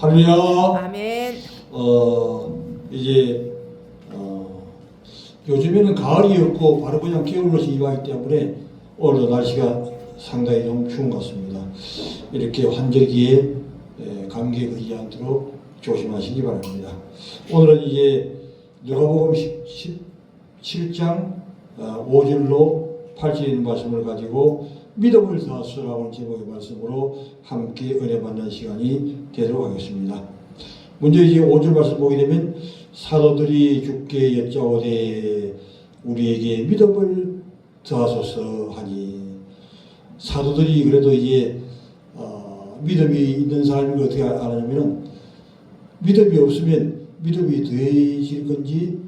할렐루야. 아멘. 이제 요즘에는 가을이 없고 바로 그냥 겨울로 임하기 때문에 오늘도 날씨가 상당히 좀 추운 것 같습니다. 이렇게 환절기에 감기에 걸리지 않도록 조심하시기 바랍니다. 오늘은 이제 누가복음 17장 5절로 8절에 있는 말씀을 가지고 믿음을 더하소서라는 제목의 말씀으로 함께 은혜 받는 시간이 되도록 하겠습니다. 먼저 이제 5절 말씀 보게 되면 사도들이 주께 여짜오되 우리에게 믿음을 더하소서 하니, 사도들이 그래도 이제 믿음이 있는 사람이 어떻게 알았냐면은 믿음이 없으면 믿음이 더해질 건지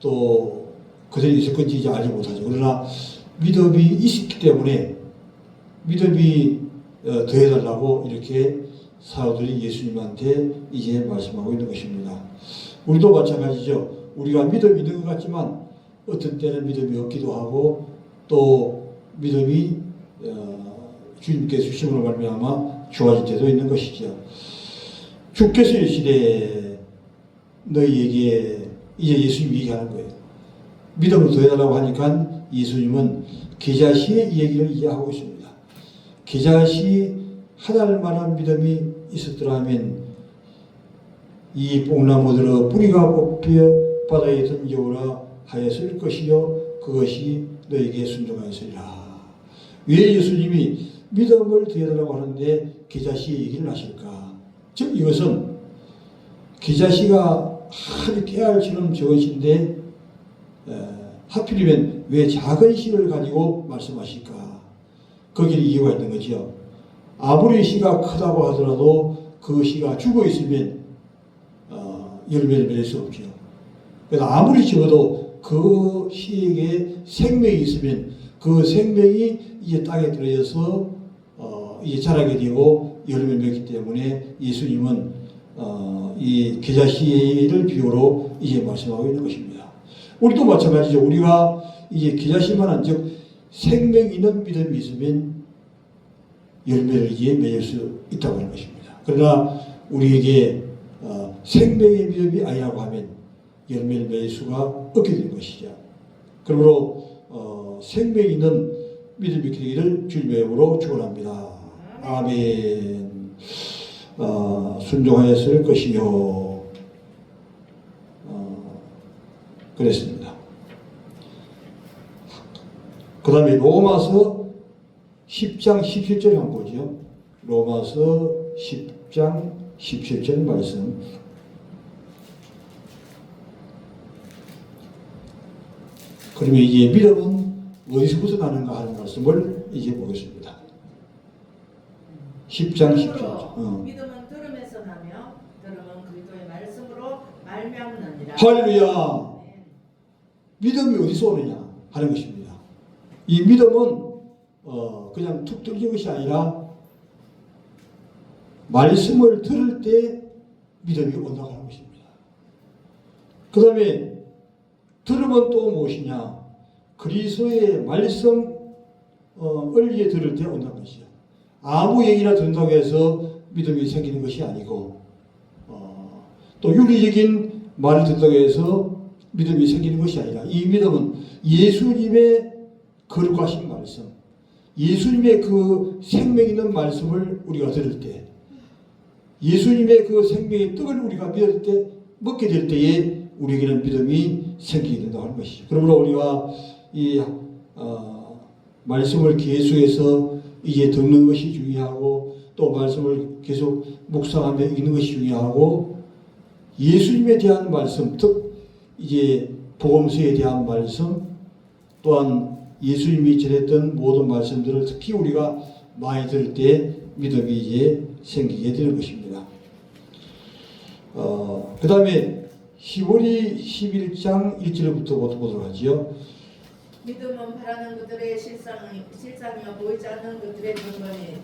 또 그대로 있을 건지 이제 알지 못하죠. 그러나 믿음이 있기 때문에 믿음이 더해달라고 이렇게 사도들이 예수님한테 이제 말씀하고 있는 것입니다. 우리도 마찬가지죠. 우리가 믿음이 있는 것 같지만 어떤 때는 믿음이 없기도 하고 또 믿음이 주님께서 주심으로 말미암아 좋아질 때도 있는 것이죠. 주께서 이르시되 너희에게, 이제 예수님이 얘기하는 거예요. 믿음을 더해달라고 하니까 예수님은 계자시의 얘기를 이제 하고 있습니다. 계자시 하나님만한 믿음이 있었더라면 이 뽕나무들의 뿌리가 뽑혀 바다에 던져오라 하였을 것이요 그것이 너에게 순종하였으리라. 왜 예수님이 믿음을 더해달라고 하는데 계자시의 얘기를 하실까? 즉 이것은 계자시가 아주 깨알처럼 적은 시인데 하필이면 왜 작은 시를 가지고 말씀하실까? 거기에 이유가 있는 거죠. 아무리 시가 크다고 하더라도 그 시가 죽어 있으면 열매를 맺을 수 없죠. 그래서 아무리 적어도 그 시에게 생명이 있으면 그 생명이 이제 땅에 들어져서 이제 자라게 되고 열매를 맺기 때문에 예수님은 이 계자시를 비유로 이제 말씀하고 있는 것입니다. 우리도 마찬가지죠. 우리가 이제 계자시만한 즉 생명 있는 믿음이 있으면 열매를 이제 맺을 수 있다고 하는 것입니다. 그러나 우리에게 생명의 믿음이 아니라고 하면 열매를 맺을 수가 없게 되는 것이죠. 그러므로 생명 있는 믿음이 있게 되기를 주님의 이름으로 축원합니다. 아멘. 순종하였을 것이요. 그랬습니다. 그 다음에 로마서 10장 17절 한번 보죠. 로마서 10장 17절 말씀. 그러면 이제 믿음은 어디서부터 나는가 하는 말씀을 이제 보겠습니다. 10장 17절. 믿음은 들음에서 나며 들음은 그리스도의 말씀으로 말미암느니라. 할렐루야. 믿음이 어디서 오느냐 하는 것입니다. 이 믿음은 그냥 툭 떨어진 것이 아니라 말씀을 들을 때 믿음이 온다고 하는 것입니다. 그 다음에 들으면 또 무엇이냐? 그리스도의 말씀을 이제 들을 때 온다는 것이죠. 아무 얘기나 듣는다고 해서 믿음이 생기는 것이 아니고 또 윤리적인 말을 듣는다고 해서 믿음이 생기는 것이 아니라 이 믿음은 예수님의 거룩하신 말씀, 예수님의 그 생명 있는 말씀을 우리가 들을 때, 예수님의 그 생명의 떡을 우리가 믿을 때, 먹게 될 때에 우리에게는 믿음이 생기게 된다고 하는 것이죠. 그러므로 우리가 이 말씀을 계속해서 이제 듣는 것이 중요하고 또 말씀을 계속 묵상하며 읽는 것이 중요하고 예수님에 대한 말씀, 즉 이제 복음서에 대한 말씀 또한 예수님이 전했던 모든 말씀들을 특히 우리가 많이 들을 때 믿음이 이제 생기게 되는 것입니다. 그 다음에 히브리 11장 1절부터 보도록 하지요. 믿음은 바라는 것들의 실상이요 보이지 않는 것들의 근거니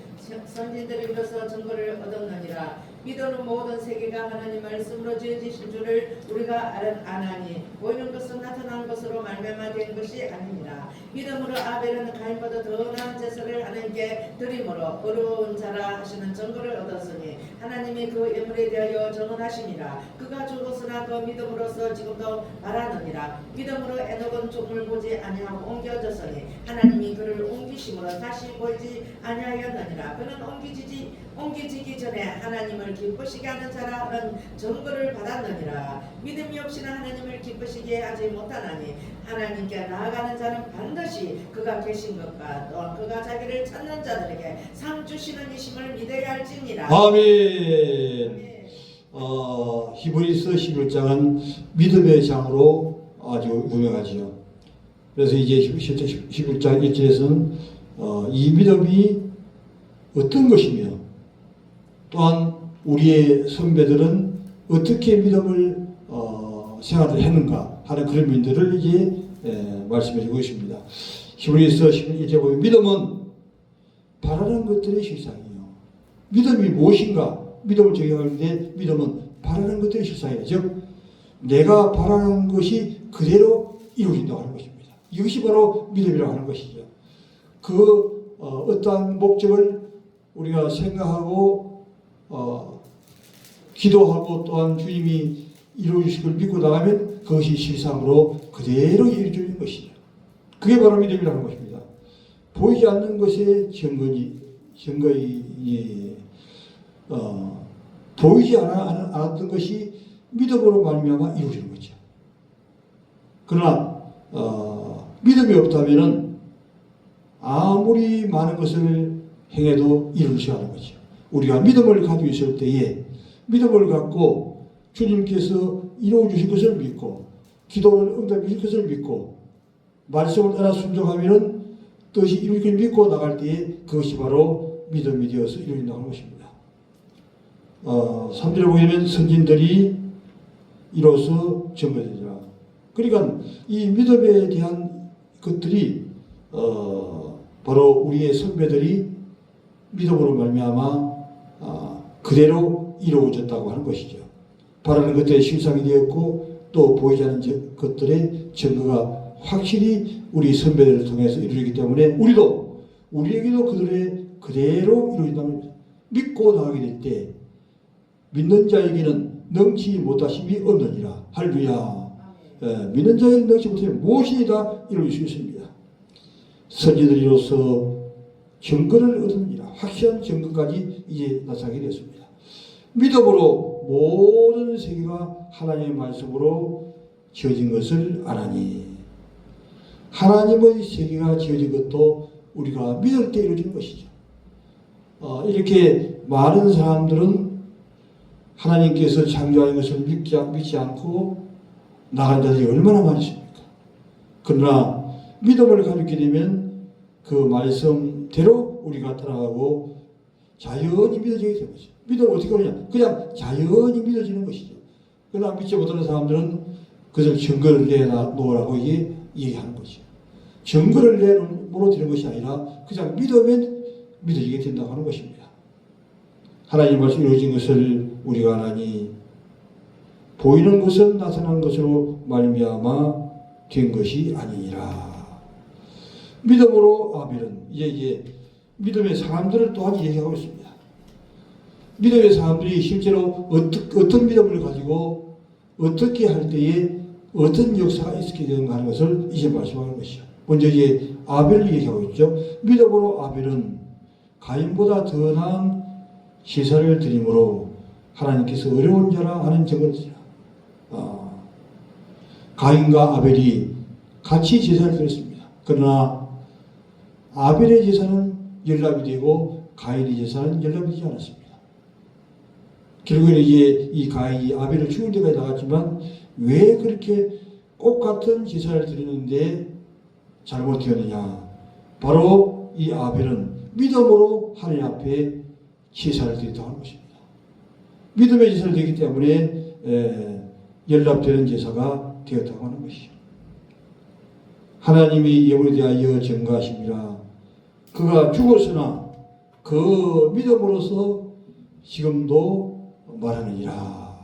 선진들로서 증거를 얻었느니라. 믿음은 모든 세계가 하나님 말씀으로 지어지신 줄을 우리가 아나니 보이는 것은 나타난 것으로 말미암아 된 것이 아니니라. 믿음으로 아벨은 가인보다 더 나은 제사를 하나님께 드림으로 어려운 자라 하시는 증거를 얻었으니 하나님이 그 예물에 대하여 정언하시니라. 그가 죽었으나 그 믿음으로써 지금도 말하느니라. 믿음으로 에녹은 죽음을 보지 아니하고 옮겨졌으니 하나님이 그를 옮기심으로 다시 보이지 아니하였느니라. 그는 옮기지기 전에 하나님을 기쁘시게 하는 자라는 증거를 받았느니라. 믿음이 없이는 하나님을 기쁘시게 하지 못하나니 하나님께 나아가는 자는 반드시 그가 계신 것과 또한 그가 자기를 찾는 자들에게 상 주시는 이심을 믿어야 할지니라. 아멘. 히브리서 11장은 믿음의 장으로 아주 유명하지요. 그래서 이제 11장 1절에서는 이 믿음이 어떤 것이며 또한 우리의 선배들은 어떻게 믿음을 생활을 했는가 하는 그런 면들을 이제 말씀해 주고 있습니다. 히브리서 11절 보면 믿음은 바라는 것들의 실상이요. 믿음이 무엇인가? 믿음을 적용할 때 믿음은 바라는 것들의 실상이에요. 즉 내가 바라는 것이 그대로 이루어진다고 하는 것입니다. 이것이 바로 믿음이라고 하는 것이죠. 그 어떠한 목적을 우리가 생각하고 기도하고 또한 주님이 이루어주실 걸 믿고 나가면 그것이 실상으로 그대로 이루어지는 것이죠. 그게 바로 믿음이라는 것입니다. 보이지 않는 것의 보이지 않았던 것이 믿음으로 말미암아 이루어지는 거죠. 그러나 믿음이 없다면은 아무리 많은 것을 행해도 이룰 수 없는 거죠. 우리가 믿음을 가지고 있을 때에 믿음을 갖고 주님께서 이루어 주실 것을 믿고 기도를 응답해 주실 것을 믿고 말씀을 따라 순종하면은 뜻이 이루어질 것을 믿고 나갈 때에 그것이 바로 믿음이 되어서 이루어진다는 것입니다. 3절에 보면 선진들이 이로써 증거되리라. 그러니까 이 믿음에 대한 것들이 바로 우리의 선배들이 믿음으로 말미암아 그대로 이루어졌다고 하는 것이죠. 바라는 것들의 실상이 되었고 또 보이지 않는 것들의 증거가 확실히 우리 선배들을 통해서 이루어지기 때문에 우리에게도 그들의 그대로 이루어진다는 것입니다. 믿고 나가게 될 때 믿는 자에게는 넘치지 못하심이 없느니라. 할렐루야. 믿는 자에게는 넘치지 못하면 무엇이 다 이루어질 수 있습니다. 선지들이로서 증거를 얻으니라. 확실한 증거까지 이제 나타나게 되었습니다. 믿음으로 모든 세계가 하나님의 말씀으로 지어진 것을 아나니 하나님의 세계가 지어진 것도 우리가 믿을 때 이루어지는 것이죠. 이렇게 많은 사람들은 하나님께서 창조하신 것을 믿지 않고 나간 자들이 얼마나 많이 있습니까? 그러나 믿음을 가지게 되면 그 말씀대로 우리가 따라가고 자연히 믿어지게 되는 것이죠. 믿음은 어떻게 하느냐? 그냥 자연히 믿어지는 것이죠. 그러나 믿지 못하는 사람들은 그것을 증거를 내놓으라고 얘기하는 거죠. 증거를 내놓으라는 것이 아니라 그냥 믿으면 믿어지게 된다고 하는 것입니다. 하나님 말씀이 이루어진 것을 우리가 아나니 보이는 것은 나타난 것으로 말미암아 된 것이 아니니라. 믿음으로 아벨은 이제 믿음의 사람들을 또한 얘기하고 있습니다. 믿음의 사람들이 실제로 어떤 믿음을 가지고 어떻게 할 때에 어떤 역사가 있게 되는가 하는 것을 이제 말씀하는 것이죠. 먼저 이제 아벨을 얘기하고 있죠. 믿음으로 아벨은 가인보다 더 나은 제사를 드림으로 하나님께서 어려운 자라 하는 증거를 드리라. 가인과 아벨이 같이 제사를 드렸습니다. 그러나 아벨의 제사는 연락이 되고 가인의 제사는 연락이 되지 않았습니다. 결국에는 이제 이 가인이 아벨을 죽을 때까지 나갔지만 왜 그렇게 똑같은 제사를 드리는데 잘못되었느냐? 바로 이 아벨은 믿음으로 하나님 앞에 제사를 드렸다고 하는 것입니다. 믿음의 제사를 드리기 때문에 연락되는 제사가 되었다고 하는 것이죠. 하나님이 예물에 대하여 증거하십니다. 그가 죽었으나 그 믿음으로서 지금도 말하느니라.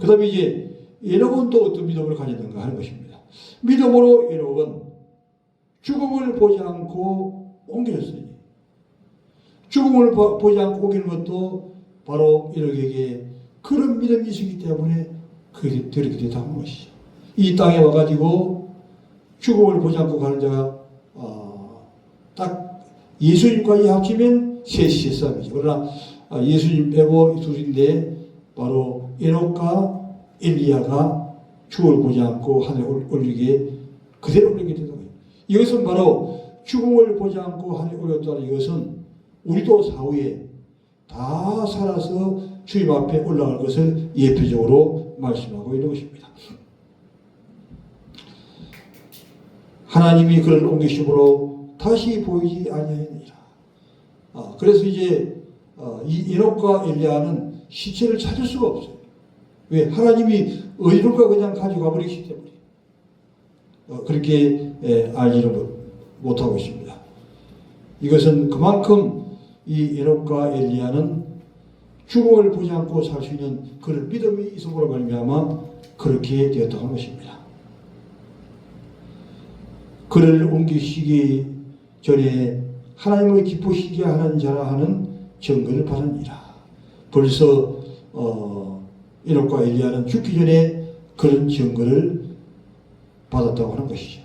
그 다음에 이제 에녹은 또 어떤 믿음을 가졌는가 하는 것입니다. 믿음으로 에녹은 죽음을 보지 않고 옮겨졌어요. 죽음을 보지 않고 옮기는 것도 바로 이들에게 그런 믿음이 있었기 때문에 그렇게 됐다는 것이죠. 이 땅에 와가지고 죽음을 보지 않고 가는 자가 딱 예수님까지 합치면 셋이 싸움이죠. 그러나 예수님 빼고 둘인데 바로 에녹과 엘리야가 죽음을 보지 않고 하늘에 올리게 그대로 올리게 되는 거예요. 이것은 바로 죽음을 보지 않고 하늘에 올렸다는 이것은 우리도 사후에 다 살아서 주님 앞에 올라갈 것을 예표적으로 말씀하고 있는 것입니다. 하나님이 그를 옮기심으로 다시 보이지 아니하니라. 그래서 이제 이 에녹과 엘리야는 시체를 찾을 수가 없어요. 왜? 하나님이 어디론가 그냥 가져가 버리기 때문에 그렇게 알지를 못하고 있습니다. 이것은 그만큼 이 에녹과 엘리야는 죽음을 보지 않고 살 수 있는 그런 믿음이 있음으로 말미암아 그렇게 되었다고 하는 것입니다. 그를 옮기시기 전에 하나님을 기쁘시게 하는 자라 하는 증거를 받으니라. 벌써 에녹과 엘리야는 죽기 전에 그런 증거를 받았다고 하는 것이죠.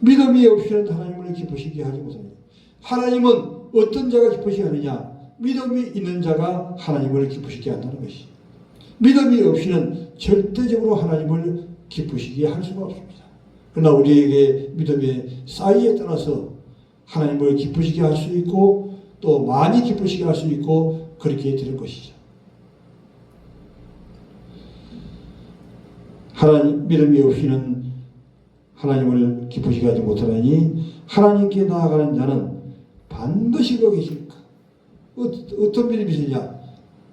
믿음이 없이는 하나님을 기쁘시게 하지 못합니다. 하나님은 어떤 자가 기쁘시게 하느냐? 믿음이 있는 자가 하나님을 기쁘시게 한다는 것이죠. 믿음이 없이는 절대적으로 하나님을 기쁘시게 할 수가 없습니다. 그러나 우리에게 믿음의 사이에 따라서 하나님을 기쁘시게 할 수 있고 또 많이 기쁘시게 할 수 있고 그렇게 되는 것이죠. 하나님 믿음이 없이는 하나님을 기쁘시게 하지 못하나니 하나님께 나아가는 자는 반드시 거기 계실까? 어떤 믿음이 있느냐?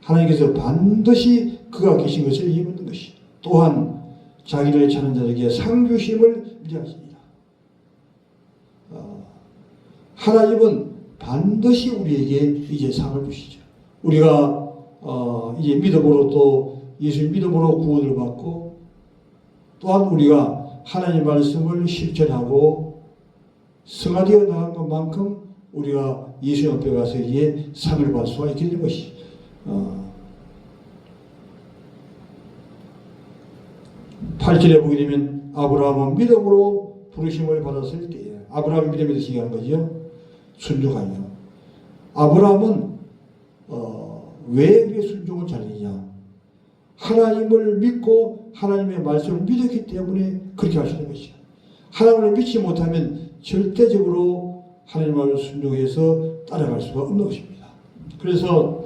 하나님께서 반드시 그가 계신 것을 이해하는 것이 또한 자기를 찾는 자에게 상 주심을 믿으시니라. 하나님은 반드시 우리에게 이제 상을 주시죠. 우리가 이제 믿음으로 또 예수님 믿음으로 구원을 받고 또한 우리가 하나님 말씀을 실천하고 성화되어 나간 것만큼 우리가 예수님 앞에 가서 이제 상을 받을 수가 있게 되는 것이 8절에 보게 되면 아브라함은 믿음으로 부르심을 받았을 때에 아브라함 믿음에 대해서 얘기하는 거죠. 순종하며 아브라함은 왜 순종을 잘했느냐? 하나님을 믿고 하나님의 말씀을 믿었기 때문에 그렇게 하시는 것이죠. 하나님을 믿지 못하면 절대적으로 하나님을 순종해서 따라갈 수가 없는 것입니다. 그래서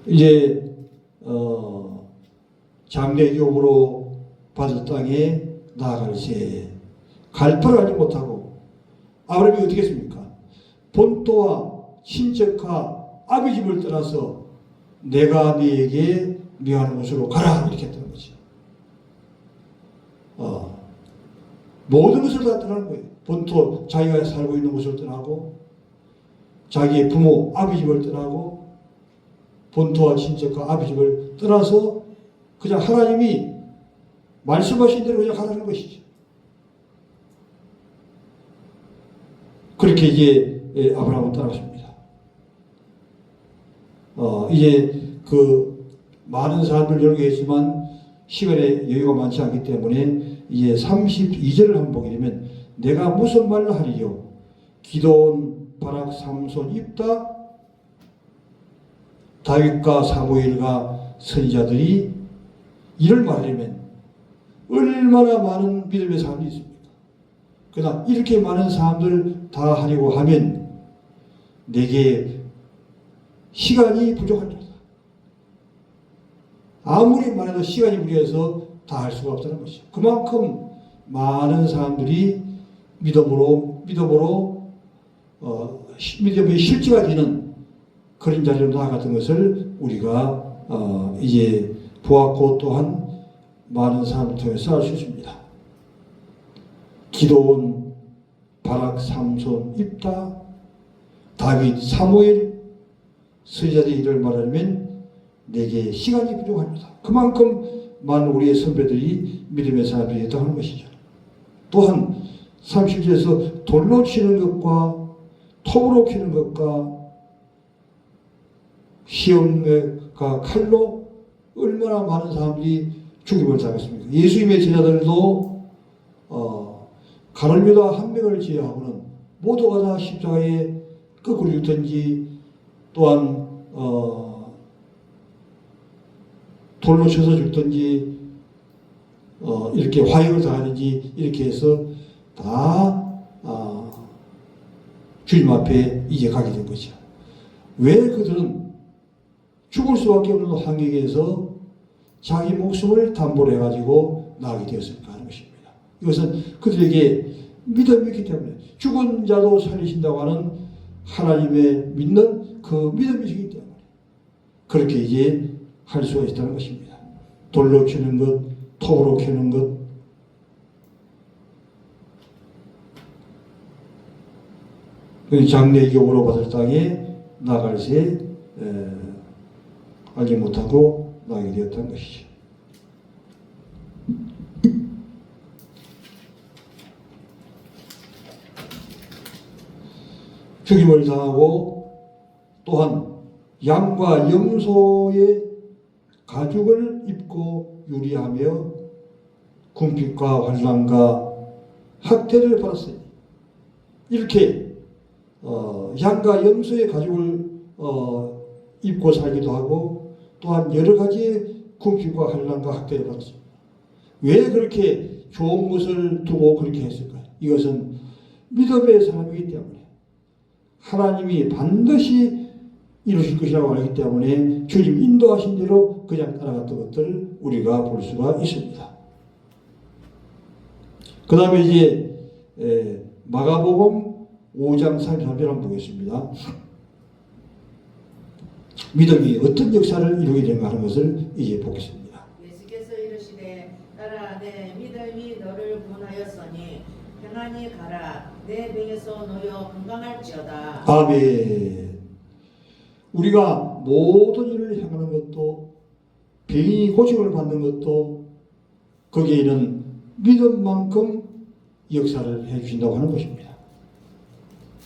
이제 장래기업으로 받은 땅에 나아갈새 갈파를 하지 못하고 아브라함이 어떻게 했습니까? 본토와 친척과 아비 집을 떠나서 내가 네에게 명하는 곳으로 가라 이렇게 했다는 거죠. 모든 것을 다 떠나는 거예요. 본토 자기가 살고 있는 곳을 떠나고 자기의 부모 아비 집을 떠나고 본토와 친척과 아비 집을 떠나서 그냥 하나님이 말씀하신 대로 그냥 하라는 것이죠. 그렇게 이제 아브라함은 떠났습니다. 이제 그 많은 사람들 열거했지만 시간에 여유가 많지 않기 때문에 이제 32절을 한번 보게 되면 내가 무슨 말을 하리요? 기드온, 바락, 삼손, 입다, 다윗과 사무엘과 선지자들이 이를 말하려면 얼마나 많은 믿음의 사람이 있습니까? 그러나 이렇게 많은 사람들 다 하려고 하면 내게 시간이 부족합니다. 아무리 말해도 시간이 부족해서 다 할 수가 없다는 것이죠. 그만큼 많은 사람들이 믿음으로 믿음의 실제가 되는 그런 자리로 나아갔던 것을 우리가 이제 보았고 또한 많은 사람을 통해서 알 수 있습니다. 기드온, 바락, 삼손, 입다, 다윗, 사무엘, 선지자들이 이를 말하면 내게 시간이 부족합니다. 그만큼 많은 우리의 선배들이 믿음의 사람들이 있다고 하는 것이죠. 또한 30절에서 돌로 치는 것과 톱으로 캐는 것과 시험과 칼로 얼마나 많은 사람들이 죽임을 당했습니까? 예수님의 제자들도 가룟유다 한 명을 제외하고는 모두가 다 십자가에 거꾸로 죽든지 또한 돌로 쳐서 죽든지 이렇게 화형을 당하는지 이렇게 해서 다 주님 앞에 이제 가게 된 거죠. 왜 그들은 죽을 수밖에 없는 환경에서 자기 목숨을 담보로 해가지고 나가게 되었을까 하는 것입니다. 이것은 그들에게 믿음이 있기 때문에 죽은 자도 살리신다고 하는 하나님의 믿는 그 믿음이시기 때문에 그렇게 이제 할 수가 있다는 것입니다. 돌로 캐는 것, 톱으로 캐는 것, 장래기업으로 받을 땅에 나갈 새 알지 못하고 나가게 되었다는 것이죠. 죽임을 당하고 또한 양과 염소의 가죽을 입고 유리하며 궁핍과 환난과 학대를 받았으니 이렇게 양과 염소의 가죽을 입고 살기도 하고 또한 여러 가지 궁핍과 환난과 학대를 받았습니다. 왜 그렇게 좋은 것을 두고 그렇게 했을까요? 이것은 믿음의 사람이기 때문에 하나님이 반드시 이루실 것이라고 알기 때문에 주님 인도하신 대로 그냥 따라갔던 것들을 우리가 볼 수가 있습니다. 그 다음에 이제 마가복음 5장 33절 한번 보겠습니다. 믿음이 어떤 역사를 이루게 되는가 하는 것을 이제 보겠습니다. 예수께서 이르시되 따라 내 믿음이 너를 구원하였으니 평안히 가라 내 병에서 놓여 건강할지어다. 아멘. 우리가 모든 일을 행하는 것도 병이 고침을 받는 것도 거기에는 믿음만큼 역사를 해주신다고 하는 것입니다.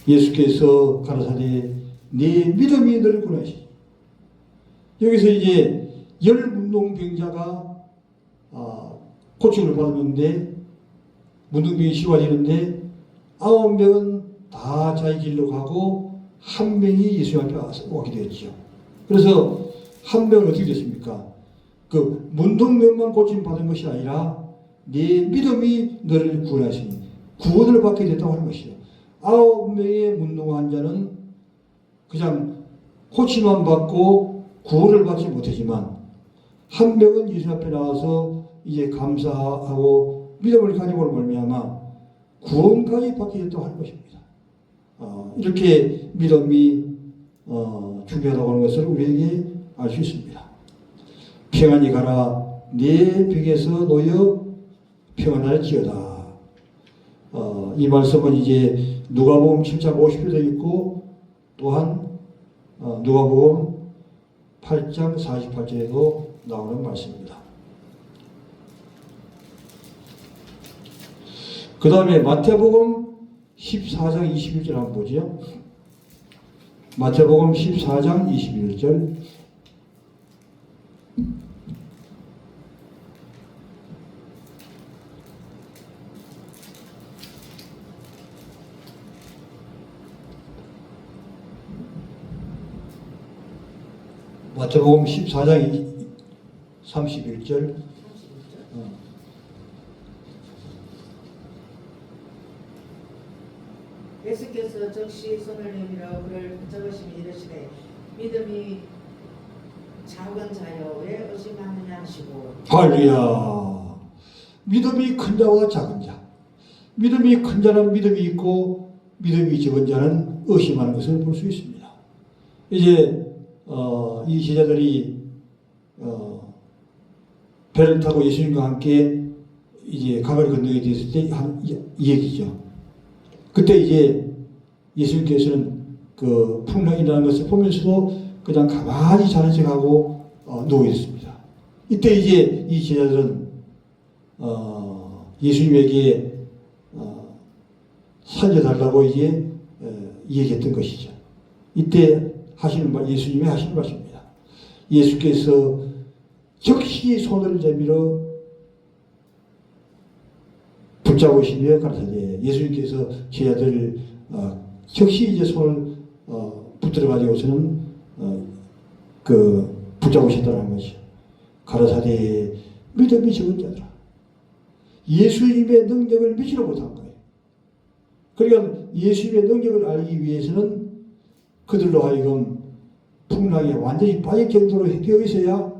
예수께서 가라사대 네 믿음이 너를 구원하시니 여기서 이제 10문둥병자가 고침을 받았는데 문둥병이 쉬워지는데 9명은 다 자기 길로 가고 한 명이 예수 앞에 와서 오게 되었죠. 그래서 한 명은 어떻게 됐습니까? 그 문둥병만 고침 받은 것이 아니라 네 믿음이 너를 구원하시니 구원을 받게 됐다고 하는 것이죠. 9명의 문둥 환자는 그냥 고침만 받고 구원을 받지 못하지만 한 명은 예수 앞에 나와서 이제 감사하고 믿음을 가지고 말미암아 구원까지 받게 됐다고 하는 것입니다. 이렇게 믿음이 중요하다고 하는 것을 우리에게 알 수 있습니다. 평안히 가라 내 병에서 놓여 평안할지어다. 이 말씀은 이제 누가복음 7장 50절에 있고 또한 누가복음 8장 48절에도 나오는 말씀입니다. 그 다음에 마태복음 14장 21절 한번 보죠. 마태복음 14장 21절. 마태복음 14장 31절. 예수께서 즉시 손을 내밀어 그를 붙잡으시며 이르시되 믿음이 작은 자여 왜 의심하느냐 하시고. 할렐루야. 믿음이 큰 자와 작은 자. 믿음이 큰 자는 믿음이 있고 믿음이 적은 자는 의심하는 것을 볼 수 있습니다. 이제 이 제자들이 배를 타고 예수님과 함께 이제 강을 건너게 됐을 때 이 얘기죠. 그때 이제 예수님께서는 그 풍랑이라는 것을 보면서도 그냥 가만히 자는 척하고 누워 있습니다. 이때 이제 이 제자들은 예수님에게 살려달라고 이제 얘기했던 것이죠. 이때 하시는 말, 예수님이 하시는 말씀입니다. 예수께서 적시 손을 내밀어 붙잡으시며 가라사대, 예수님께서 제자들을 적시 이제 손을 붙들어 가지고서는 붙잡으셨다는 것이죠. 가라사대, 믿음이 적은 자들아. 예수님의 능력을 믿지를 못한 거예요. 그러니까 예수님의 능력을 알기 위해서는 그들로 하여금 풍랑에 완전히 빠질 정도로 되어 있어야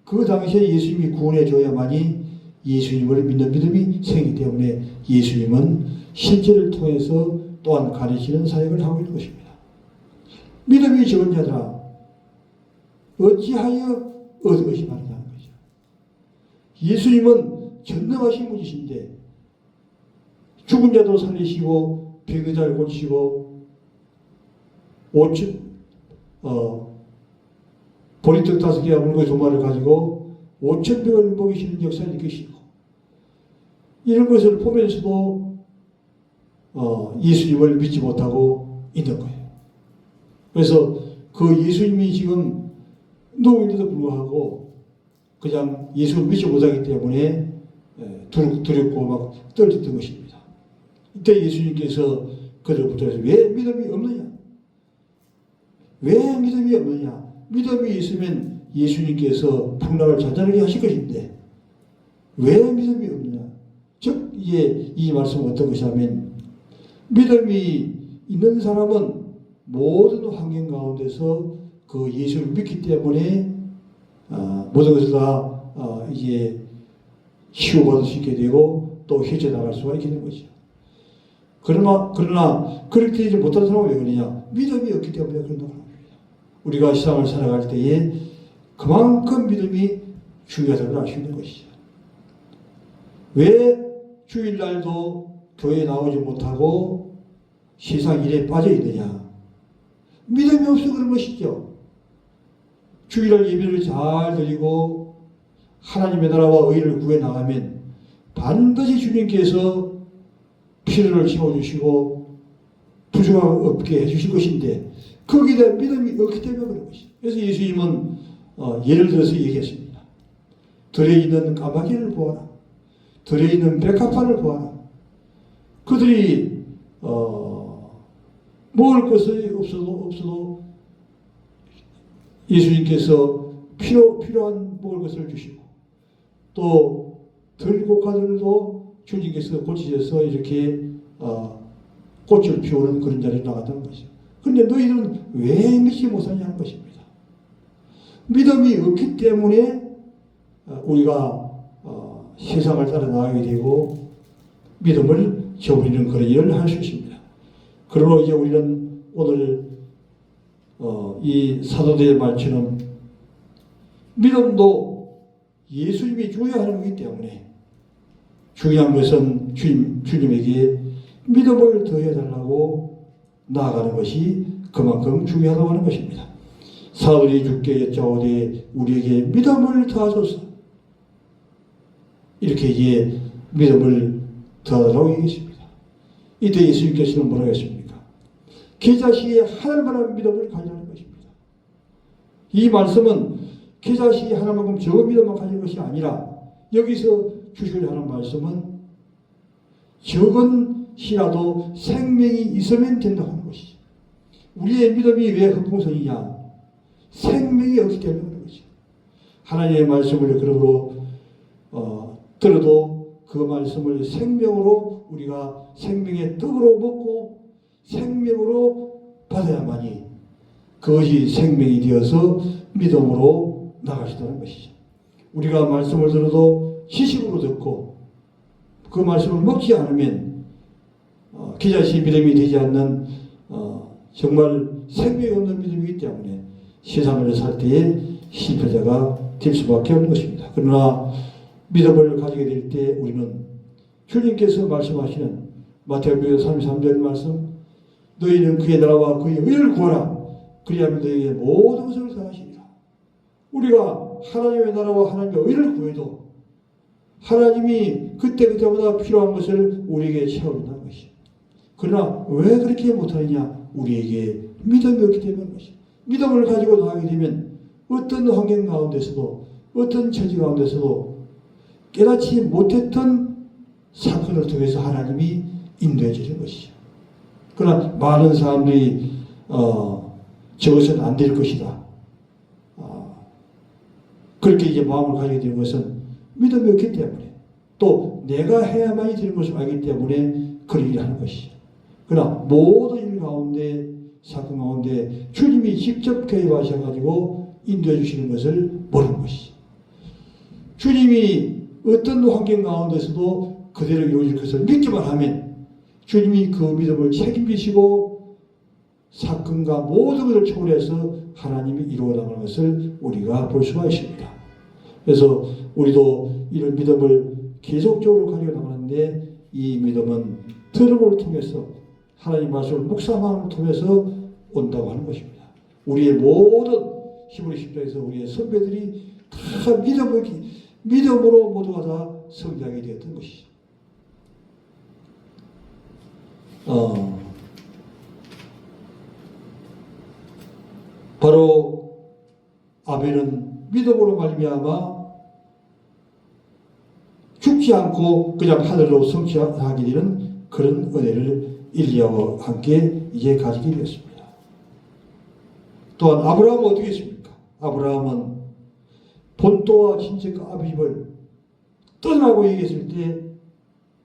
그 당시에 예수님이 구원해 줘야만이 예수님을 믿는 믿음이 생기기 때문에 예수님은 실제를 통해서 또한 가르치는 사역을 하고 있는 것입니다. 믿음이 적은 자들아, 어찌하여 얻은 것이 바르다는 거죠. 예수님은 전능하신 분이신데 죽은 자도 살리시고 병든 자를 고치시고 보리떡 5개와 물고기 2마리를 가지고 5,000명을 먹이시는 역사를 일으키시고 이런 것을 보면서도 예수님을 믿지 못하고 있는 거예요. 그래서 그 예수님이 지금 누구인데도 불구하고 그냥 예수를 믿지 못하기 때문에 두렵고 막 떨렸던 것입니다. 이때 예수님께서 그들을 붙들어서 왜 믿음이 없느냐? 왜 믿음이 없느냐? 믿음이 있으면 예수님께서 풍랑을 잔잔하게 하실 것인데 왜 믿음이 없느냐? 즉 이제 이 말씀은 어떤 것이냐면 믿음이 있는 사람은 모든 환경 가운데서 그 예수를 믿기 때문에 모든 것을 다 이제 치유받을 수 있게 되고 또 헤쳐나갈 수가 있게 되는 거죠. 그러나 그렇게 되지 못하는 사람은 왜 그러냐? 믿음이 없기 때문에 그런다고 합니다. 우리가 세상을 살아갈 때에 그만큼 믿음이 중요하다는 걸 알 수 있는 것이죠. 왜 주일날도 교회에 나오지 못하고 세상 일에 빠져 있느냐? 믿음이 없어 그런 것이죠. 주일날 예배를 잘 드리고 하나님의 나라와 의를 구해 나가면 반드시 주님께서 필요를 채워주시고 부족함 없게 해주실 것인데 거기에 대한 믿음이 없기 때문에 그런 것이죠. 그래서 예수님은 예를 들어서 얘기했습니다. 들에 있는 까마귀를 보아라. 들에 있는 백합화를 보아라. 그들이 먹을 것이 없어도 예수님께서 필요한 먹을 것을 주시고 또 들국화들도 주님께서 고치셔서 이렇게 꽃을 피우는 그런 자리에 나갔다는 것이죠. 그런데 너희들은 왜 믿지 못하냐는 것입니다. 믿음이 없기 때문에 우리가 세상을 따라 나가게 되고 믿음을 저버리는 그런 일을 할 수 있습니다. 그러므로 이제 우리는 오늘 이 사도들의 말처럼 믿음도 예수님이 중요한 거기 때문에 중요한 것은 주님에게 믿음을 더해달라고 나아가는 것이 그만큼 중요하다고 하는 것입니다. 사도들이 주께 여짜오되 우리에게 믿음을 더하소서. 이렇게 이제 믿음을 더하라고 얘기했습니다. 이때 예수님께서는 뭐라고 했습니까? 계자시에 하늘만한 믿음을 가지라는 것입니다. 이 말씀은 계자시에 하나만큼 적은 믿음만 가진 것이 아니라 여기서 주시고자 하는 말씀은 적은 시라도 생명이 있으면 된다고 하는 것이죠. 우리의 믿음이 왜 흑풍선이냐? 생명이 없기 때문에 그런 거죠. 하나님의 말씀을 그러므로 들어도 그 말씀을 생명으로 우리가 생명의 떡으로 먹고 생명으로 받아야만이 그것이 생명이 되어서 믿음으로 나갈 수 있다는 것이죠. 우리가 말씀을 들어도 지식으로 듣고 그 말씀을 먹지 않으면 기자식 믿음이 되지 않는 정말 생명이 없는 믿음이기 때문에 세상을 살 때에 실패자가 될 수밖에 없는 것입니다. 그러나 믿음을 가지게 될 때 우리는 주님께서 말씀하시는 마태복음 33절 말씀 너희는 그의 나라와 그의 의를 구하라 그리하면 너희에게 모든 것을 더하시리라. 우리가 하나님의 나라와 하나님의 의를 구해도 하나님이 그때마다 필요한 것을 우리에게 채워준다는 것이죠. 그러나 왜 그렇게 못하느냐? 우리에게 믿음이 없기 때문인 것이죠. 믿음을 가지고 나가게 되면 어떤 환경 가운데서도 어떤 처지 가운데서도 깨닫지 못했던 사건을 통해서 하나님이 인도해 주는 것이죠. 그러나 많은 사람들이 저것은 안 될 것이다. 그렇게 이제 마음을 가지게 되는 것은 믿음이 없기 때문에 또 내가 해야만이 되는 것을 알기 때문에 그런 일을 하는 것이죠. 그러나 모든 일 가운데 사건 가운데 주님이 직접 개입하셔가지고 인도해 주시는 것을 모르는 것이죠. 주님이 어떤 환경 가운데서도 그대로 이루어질 것을 믿기만 하면 주님이 그 믿음을 책임지시고 사건과 모든 것을 초월해서 하나님이 이루어 나가는 것을 우리가 볼 수가 있습니다. 그래서 우리도 이런 믿음을 계속적으로 가지고 나가는데 이 믿음은 들음을 통해서 하나님 말씀을 묵상함을 통해서 온다고 하는 것입니다. 우리의 모든 히브리 10장에서 우리의 선배들이 다 믿음으로 모두가 다 성장하게 되었던 것이죠. 바로 아벨은 믿음으로 말미암아 죽지 않고 그냥 하늘로 성취하게 되는 그런 은혜를 일리야와 함께 이제 가지게 되었습니다. 또한 아브라함은 어떻게 했습니까? 아브라함은 본토와 친척과 아비집을 떠나고 얘기했을 때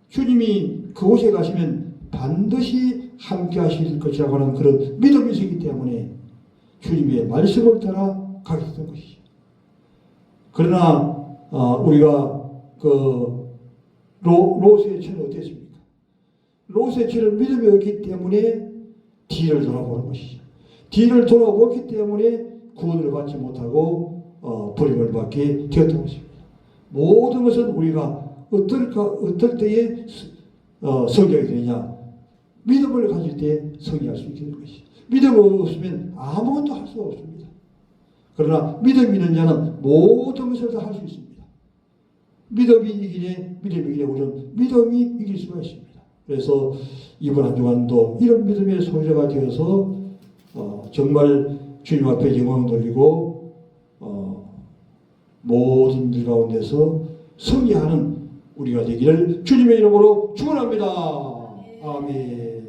주님이 그곳에 가시면 반드시 함께 하실 것이라고 하는 그런 믿음이 있기 때문에 주님의 말씀을 따라 가게 됐던 것이죠. 그러나 우리가 그 롯의 처는 어땠습니까? 롯의 처는 믿음이 없기 때문에 뒤를 돌아보는 것이죠. 뒤를 돌아보기 때문에 구원을 받지 못하고 버림을 받게 되었던 것입니다. 모든 것은 우리가 어떨 때에 성장이 되느냐? 믿음을 가질 때 성장할 수 있게 되는 것이죠. 믿음이 없으면 아무것도 할 수가 없습니다. 그러나 믿음이 있는 자는 모든 것을 다 할 수 있습니다. 믿음이 이기네 우리는 믿음이 이길 수가 있습니다. 그래서 이번 한 주간도 이런 믿음의 소유자가 되어서 정말 주님 앞에 영광 돌리고 모든 일 가운데서 승리하는 우리가 되기를 주님의 이름으로 축원합니다. 아멘.